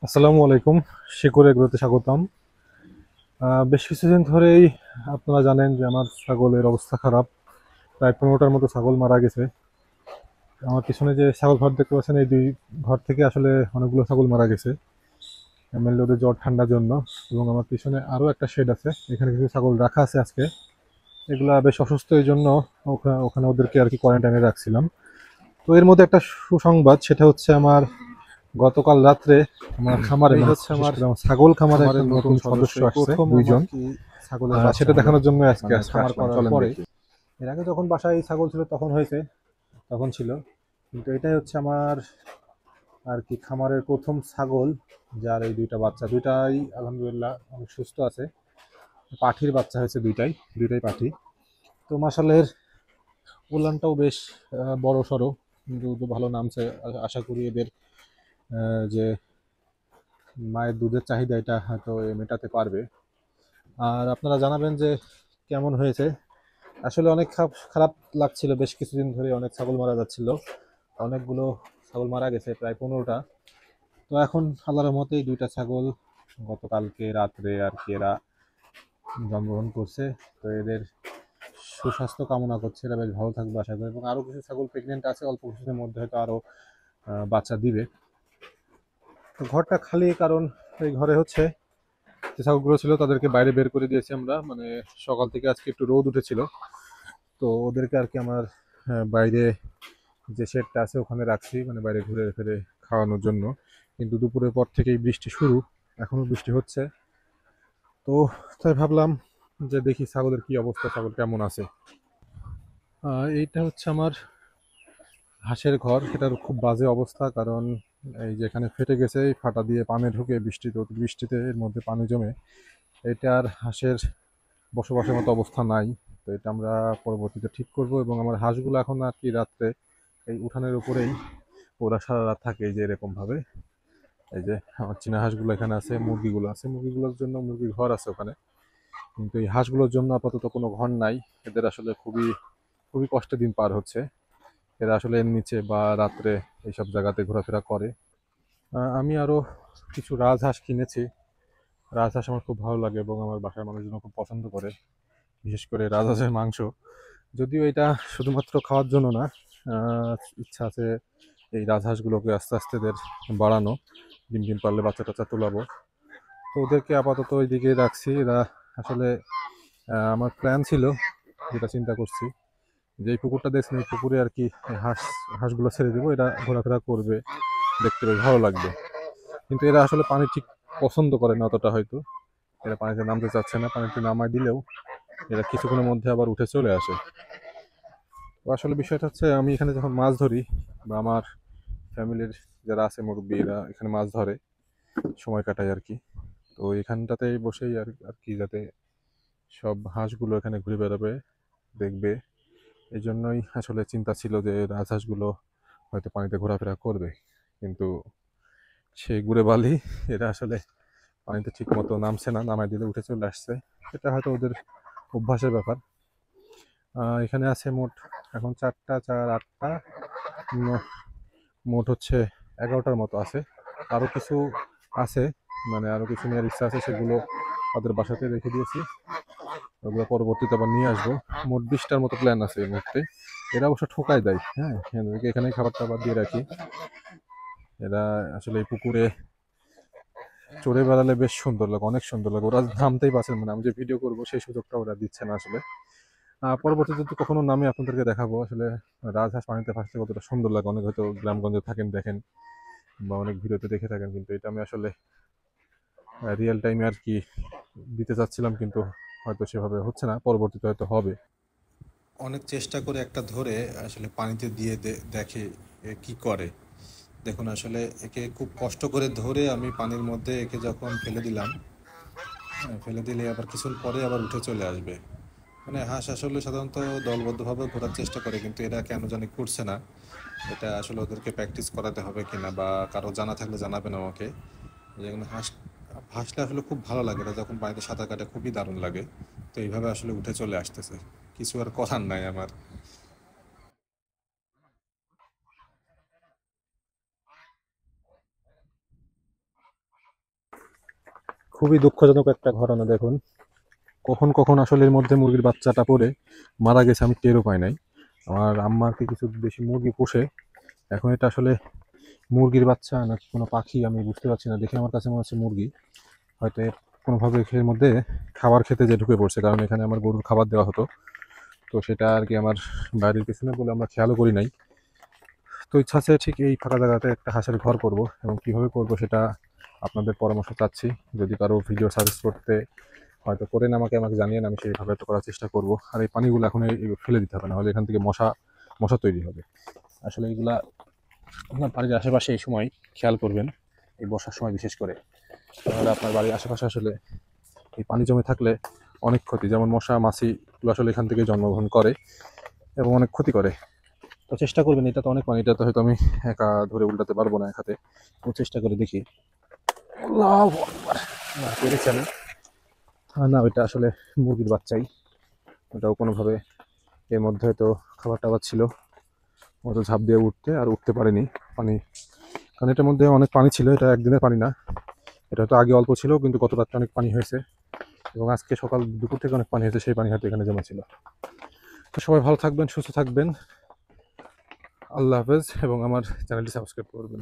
আসসালামু আলাইকুম, শিকড় এগুলোতে স্বাগতম। বেশ কিছুদিন ধরেই আপনারা জানেন যে আমার ছাগলের অবস্থা খারাপ। প্রায় 15টার মতো ছাগল মারা গেছে। আমার পিছনে যে ছাগল ঘর দেখতে পাচ্ছেন, এই দুই ঘর থেকে আসলে অনেকগুলো ছাগল মারা গেছে মেনলি ওদের জ্বর ঠান্ডার জন্য। এবং আমার পিছনে আরও একটা শেড আছে, এখানে কিছু ছাগল রাখা আছে আজকে। এগুলা বেশ অসুস্থ, এই জন্য ওখানে ওদেরকে আর কি কোয়ারেন্টাইনে রাখছিলাম। তো এর মধ্যে একটা সুসংবাদ, সেটা হচ্ছে আমার গতকাল রাত্রে আমার খামারে, মানে হচ্ছে আমার ছাগল খামারে একটা নতুন সদস্য আসছে, দুইজন। সেটা দেখানোর জন্য আজকে খামার করার পরে, এর আগে যখন বাসায় ছাগল ছিল তখন হয়েছে, তখন ছিল, কিন্তু এটাই হচ্ছে আমার আর কি খামারের প্রথম ছাগল, যার এই দুইটা বাচ্চা। দুইটাই আলহামদুলিল্লাহ অনেক সুস্থ আছে। পাঠির বাচ্চা হয়েছে, দুইটাই দুইটাই পাঠি। তো মাশাআল্লাহ এর উলানটাও বেশ বড় সড়ো, কিন্তু ভালো নামছে। আশা করি এদের যে মায়ের দুধের চাহিদা এটা হয়তো মেটাতে পারবে। আর আপনারা জানাবেন যে কেমন হয়েছে। আসলে অনেক খারাপ লাগছিল, বেশ কিছুদিন ধরে অনেক ছাগল মারা যাচ্ছিল, অনেকগুলো ছাগল মারা গেছে, প্রায় 15টা। তো এখন আল্লাহর রহমতেই দুইটা ছাগল গতকালকে রাত্রে আর কি এরা জন্মগ্রহণ করছে। তো এদের সুস্বাস্থ্য কামনা করছে, এরা বেশ ভালো থাকবে আশা করি। এবং আরও কিছু ছাগল প্রেগনেন্ট আছে, অল্প কিছুদিনের মধ্যে হয়তো আরও বাচ্চা দিবে। তো ঘরটা খালি, কারণ এই ঘরে হচ্ছে যে ছাগলগুলো ছিল তাদেরকে বাইরে বের করে দিয়েছি আমরা, মানে সকাল থেকে আজকে একটু রোদ উঠেছিল, তো ওদেরকে আর কি আমার বাইরে যে শেডটা আছে ওখানে রাখছি, মানে বাইরে ঘুরে ফিরে খাওয়ানোর জন্য। কিন্তু দুপুরের পর থেকেই বৃষ্টি শুরু, এখনো বৃষ্টি হচ্ছে। তো তাই ভাবলাম যে দেখি ছাগলের কি অবস্থা, ছাগল কেমন আছে। এইটা হচ্ছে আমার হাঁসের ঘর, এটার খুব বাজে অবস্থা, কারণ এই যেখানে ফেটে গেছে, এই ফাটা দিয়ে পানি ঢুকে বৃষ্টিতে এর মধ্যে পানি জমে এটা আর হাঁসের বসবাসের মতো অবস্থা নাই। তো এটা আমরা পরবর্তীতে ঠিক করব। এবং আমার হাঁসগুলো এখন আর কি রাত্রে এই উঠানের উপরেই ওরা সারা রাত থাকে, এই যে এরকম ভাবে। এই যে আমার চীনা হাঁসগুলো এখানে আছে, মুরগিগুলো আছে, মুরগিগুলোর জন্য মুরগির ঘর আছে ওখানে, কিন্তু এই হাঁসগুলোর জন্য আপাতত কোনো ঘর নাই। এদের আসলে খুবই খুবই কষ্টে দিন পার হচ্ছে। এরা আসলে এর নিচে বা রাত্রে এইসব জায়গাতে ঘোরাফেরা করে। আমি আরও কিছু রাজহাঁস কিনেছি। রাজহাঁস আমার খুব ভালো লাগে এবং আমার বাসার মানুষজন খুব পছন্দ করে, বিশেষ করে রাজহাঁসের মাংস। যদিও এটা শুধুমাত্র খাওয়ার জন্য না, ইচ্ছা আছে এই রাজহাঁসগুলোকে আস্তে আস্তে এদের বাড়ানো, ডিম ডিম পারলে বাচ্চা টাচ্চা তোলাবো। তো ওদেরকে আপাতত ওই দিকে রাখছি। এরা আসলে আমার প্ল্যান ছিল, যেটা চিন্তা করছি, যে এই পুকুরটা দেখছেন, এই পুকুরে আর কি হাঁসগুলো ছেড়ে দেবো, এরা ঘোরাফেরা করবে, দেখতে বেশ ভালো লাগবে। কিন্তু এরা আসলে পানি ঠিক পছন্দ করে না অতটা হয়তো, এরা পানিতে নামতে চাচ্ছে না। পানিতে নামায় দিলেও এরা কিছুক্ষণের মধ্যে আবার উঠে চলে আসে। তো আসলে বিষয়টা হচ্ছে, আমি এখানে যখন মাছ ধরি, বা আমার ফ্যামিলির যারা আছে মুরব্বী, এরা এখানে মাছ ধরে সময় কাটায় আর কি। তো এখানটাতে বসেই আর কি, যাতে সব হাঁসগুলো এখানে ঘুরে বেড়াবে, দেখবে, এই জন্যই আসলে চিন্তা ছিল যে রাজহাঁসগুলো হয়তো পানিতে ঘোরাফেরা করবে। কিন্তু সেই ঘুরে বালি এরা আসলে পানিতে ঠিক মতো নামছে না, নামায় দিলে উঠে চলে আসছে। এটা হয়তো ওদের অভ্যাসের ব্যাপার। এখানে আছে মোট এখন 4টা 4 8টা, মোট হচ্ছে 11টার মতো আছে। আরও কিছু আছে, মানে আরও কিছু নেওয়ার ইচ্ছা আছে, সেগুলো তাদের বাসাতে রেখে দিয়েছি, ওগুলো পরবর্তীতে আবার নিয়ে আসবো। মোট 20টার মতো প্ল্যান আছে এই মুহূর্তে। এরা অবশ্য ঠোকায় দেয়, হ্যাঁ, এদেরকে এখানেই খাবার টাবার দিয়ে রাখি। এরা আসলে এই পুকুরে চড়ে বেড়ালে বেশ সুন্দর লাগে, অনেক সুন্দর লাগে। ওরা নামতেই পারছে না, মানে আমি যে ভিডিও করবো সেই সুযোগটা ওরা দিচ্ছে না আসলে। পরবর্তীতে যদি কখনো নামে আপনাদেরকে দেখাবো আসলে রাজহাঁস পানিতে ভাসতে কতটা সুন্দর লাগে। অনেক হয়তো গ্রামগঞ্জে থাকেন, দেখেন, বা অনেক ভিডিওতে দেখে থাকেন, কিন্তু এটা আমি আসলে রিয়েল টাইমে আর কি দিতে চাচ্ছিলাম, কিন্তু হয়তো সেভাবে হচ্ছে না, পরবর্তীতে হয়তো হবে। অনেক চেষ্টা করে একটা ধরে আসলে পানিতে দিয়ে দেখে এ কি করে। দেখুন আসলে একে খুব কষ্ট করে ধরে আমি পানির মধ্যে একে যখন ফেলে দিলাম, ফেলে দিলে আবার কিছুক্ষণ পরে আবার উঠে চলে আসবে। মানে হাঁস আসলে সাধারণত দলবদ্ধভাবে ঘোরার চেষ্টা করে, কিন্তু এরা কেন জানি করছে না। এটা আসলে ওদেরকে প্র্যাকটিস করাতে হবে কিনা, বা কারো জানা থাকলে জানাবেন আমাকে। যেগুলো হাঁস ভাসলে আসলে খুব ভালো লাগে, এটা যখন পানিতে সাঁতার কাটে খুবই দারুণ লাগে। তো এইভাবে আসলে উঠে চলে আসতেছে। কিছু আর করার নাই আমার। খুবই দুঃখজনক একটা ঘটনা। দেখুন কখন কখন আসলে এর মধ্যে মুরগির বাচ্চাটা পড়ে মারা গেছে, আমি টেরও পাই নাই। আমার আম্মা আর কি কিছু বেশি মুরগি পোষে, এখন এটা আসলে মুরগির বাচ্চা না কোনো পাখি আমি বুঝতে পারছি না। দেখে আমার কাছে মনে হচ্ছে মুরগি, হয়তো কোনোভাবে এর মধ্যে খাবার খেতে যে ঢুকে পড়ছে, কারণ এখানে আমার গরুর খাবার দেওয়া হতো। তো সেটা আর কি আমার বাড়ির পিছনে বলে আমরা খেয়ালও করি নাই। তো ইচ্ছা আছে ঠিক এই ফাঁকা জায়গাতে একটা হাঁসের ঘর করব, এবং কিভাবে করব সেটা আপনাদের পরামর্শ চাচ্ছি। যদি কারো ভিডিও সাজেস্ট করতে হয়তো করেন আমাকে আমাকে জানিয়ে, আমি সেইভাবে তো করার চেষ্টা করব। আর এই পানিগুলো এখন ফেলে দিতে হবে, নাহলে এখান থেকে মশা মশা তৈরি হবে। আসলে এইগুলা আপনার বাড়ির আশেপাশে এই সময় খেয়াল করবেন, এই বর্ষার সময় বিশেষ করে। তাহলে আপনার বাড়ির আশেপাশে আসলে এই পানি জমে থাকলে অনেক ক্ষতি, যেমন মশা মাছিগুলো আসলে এখান থেকে জন্মগ্রহণ করে এবং অনেক ক্ষতি করে। তো চেষ্টা করবেন, এটা তো অনেক পানি, এটা তো হয়তো আমি একা ধরে উল্টাতে পারবো না এক হাতে। তো চেষ্টা করে দেখি। আল্লাহু আকবার। না পেরেছি আমি। না ওইটা আসলে মুরগির বাচ্চাই, ওটাও কোনোভাবে এর মধ্যে হয়তো খাবার টাবার ছিল, ও তো ঝাঁপ দিয়ে উঠতে আর উঠতে পারেনি পানি, কারণ এটার মধ্যে অনেক পানি ছিল। এটা একদিনের পানি না, এটা হয়তো আগে অল্প ছিল, কিন্তু গত রাত্রে অনেক পানি হয়েছে এবং আজকে সকাল দুপুর থেকে অনেক পানি হয়েছে, সেই পানি হয়তো এখানে জমা ছিল। তো সবাই ভালো থাকবেন, সুস্থ থাকবেন, আল্লাহ হাফেজ, এবং আমার চ্যানেলটি সাবস্ক্রাইব করবেন।